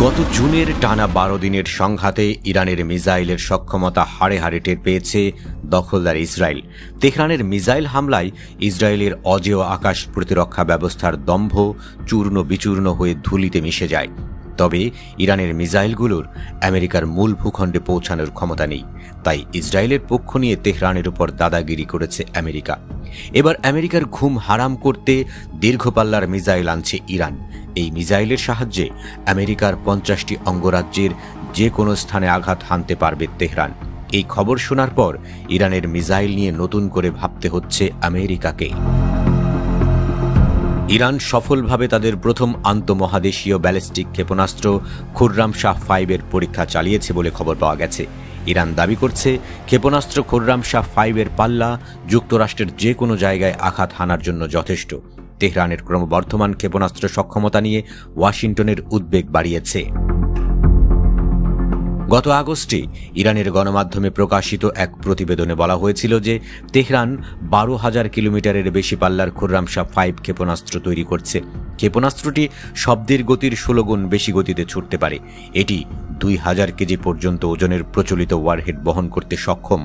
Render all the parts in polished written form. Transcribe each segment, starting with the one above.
গত জুনের টানা 12 দিনের সংঘাতে ইরানের মিসাইলের সক্ষমতা হাড়ে হাড়ে টের পেয়েছে দখলদার ইসরায়েল। তেহরানের মিসাইল হামলায় ইসরায়েলের অজেয় আকাশ প্রতিরক্ষা ব্যবস্থার দম্ভ চূর্ণ বিচূর্ণ হয়ে ধুলিতে মিশে যায়। তবে ইরানের মিসাইলগুলোর আমেরিকার মূল ভূখণ্ডে পৌঁছানোর ক্ষমতা নেই, তাই ইসরায়েলের পক্ষ নিয়ে তেহরানের উপর দাদাগিরি করেছে আমেরিকা। এবার আমেরিকার ঘুম হারাম করতে দীর্ঘপাল্লার মিসাইল আনছে ইরান। এই মিসাইলের সাহায্যে আমেরিকার 50টি অঙ্গরাজ্যের যে কোনো স্থানে আঘাত হানতে পারবে তেহরান। এই খবর শোনার পর ইরানের মিসাইল নিয়ে নতুন করে ভাবতে হচ্ছে আমেরিকাকে। ইরান সফলভাবে তাদের প্রথম আন্তঃমহাদেশীয় ব্যালিস্টিক ক্ষেপণাস্ত্র খুররাম শাহ 5 এর পরীক্ষা চালিয়েছে বলে খবর পাওয়া গেছে। ইরান দাবি করছে ক্ষেপণাস্ত্র খুররাম শাহ 5 এর পাল্লা যুক্তরাষ্ট্রের যে কোনো জায়গায় আঘাত হানার জন্য যথেষ্ট। তেহরানের ক্রমবর্ধমান ক্ষেপণাস্ত্র সক্ষমতা নিয়ে ওয়াশিংটনের উদ্বেগ বাড়িয়েছে। গত আগস্টে ইরানের গণমাধ্যমে প্রকাশিত এক প্রতিবেদনে বলা হয়েছিল যে তেহরান 12,000 কিলোমিটারের বেশি পাল্লার খুররাম শাহ 5 ক্ষেপণাস্ত্র তৈরি করছে। ক্ষেপণাস্ত্রটি শব্দের গতির 16 গুণ বেশি গতিতে ছুটতে পারে। এটি 2000 কেজি পর্যন্ত ওজনের প্রচলিত ওয়ারহেড বহন করতে সক্ষম।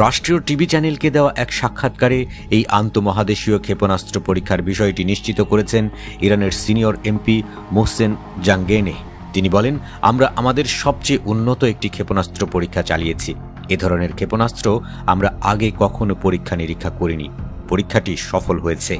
রাষ্ট্রীয় টিভি চ্যানেলকে দেওয়া এক সাক্ষাৎকারে এই আন্তঃমহাদেশীয় ক্ষেপণাস্ত্র পরীক্ষার বিষয়টি নিশ্চিত করেছেন ইরানের সিনিয়র এমপি মোহসেন জাঙ্গেনে। তিনি বলেন, আমরা আমাদের সবচেয়ে উন্নত একটি ক্ষেপণাস্ত্র পরীক্ষা চালিয়েছি। এ ধরনের ক্ষেপণাস্ত্র আমরা আগে কখনো পরীক্ষা নিরীক্ষা করিনি। পরীক্ষাটি সফল হয়েছে।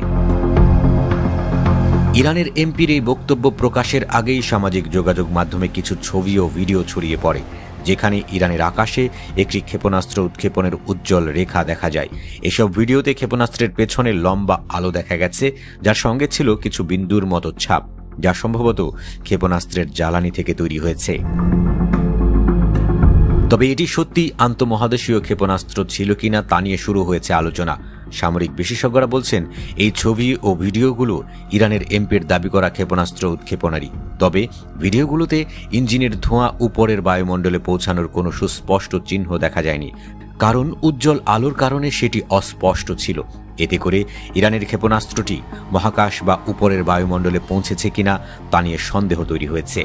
ইরানের এমপির এই বক্তব্য প্রকাশের আগেই সামাজিক যোগাযোগ মাধ্যমে কিছু ছবি ও ভিডিও ছড়িয়ে পড়ে, যেখানে ইরানের আকাশে একটি ক্ষেপণাস্ত্র উৎক্ষেপণের উজ্জ্বল রেখা দেখা যায়। এসব ভিডিওতে ক্ষেপণাস্ত্রের পেছনে লম্বা আলো দেখা গেছে, যার সঙ্গে ছিল কিছু বিন্দুর মতো ছাপ, যা সম্ভবত ক্ষেপণাস্ত্রের জ্বালানি থেকে তৈরি হয়েছে। তবে এটি সত্যি আন্তঃমহাদেশীয় ক্ষেপণাস্ত্র ছিল কিনা তা নিয়ে শুরু হয়েছে আলোচনা। সামরিক বিশেষজ্ঞরা বলছেন, এই ছবি ও ভিডিওগুলো ইরানের এমপির দাবি করা ক্ষেপণাস্ত্র উৎক্ষেপণারই। তবে ভিডিওগুলোতে ইঞ্জিনের ধোঁয়া উপরের বায়ুমণ্ডলে পৌঁছানোর কোনো সুস্পষ্ট চিহ্ন দেখা যায়নি, কারণ উজ্জ্বল আলোর কারণে সেটি অস্পষ্ট ছিল। এতে করে ইরানের ক্ষেপণাস্ত্রটি মহাকাশ বা উপরের বায়ুমণ্ডলে পৌঁছেছে কিনা তা নিয়ে সন্দেহ তৈরি হয়েছে।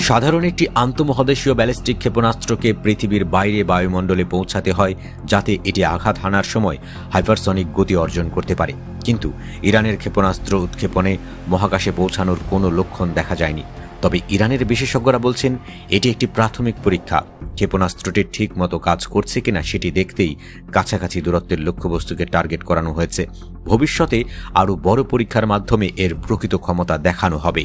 সাধারণ একটি আন্তঃমহাদেশীয় ব্যালিস্টিক ক্ষেপণাস্ত্রকে পৃথিবীর বাইরে বায়ুমণ্ডলে পৌঁছাতে হয় যাতে এটি আঘাত হানার সময় হাইপারসনিক গতি অর্জন করতে পারে। কিন্তু ইরানের ক্ষেপণাস্ত্র উৎক্ষেপণে মহাকাশে পৌঁছানোর কোনো লক্ষণ দেখা যায়নি। তবে ইরানের বিশেষজ্ঞরা বলছেন, এটি একটি প্রাথমিক পরীক্ষা। ক্ষেপণাস্ত্রটি ঠিক মতো কাজ করছে কিনা সেটি দেখতেই কাছাকাছি দূরত্বের লক্ষ্যবস্তুকে টার্গেট করানো হয়েছে। ভবিষ্যতে আরও বড় পরীক্ষার মাধ্যমে এর প্রকৃত ক্ষমতা দেখানো হবে।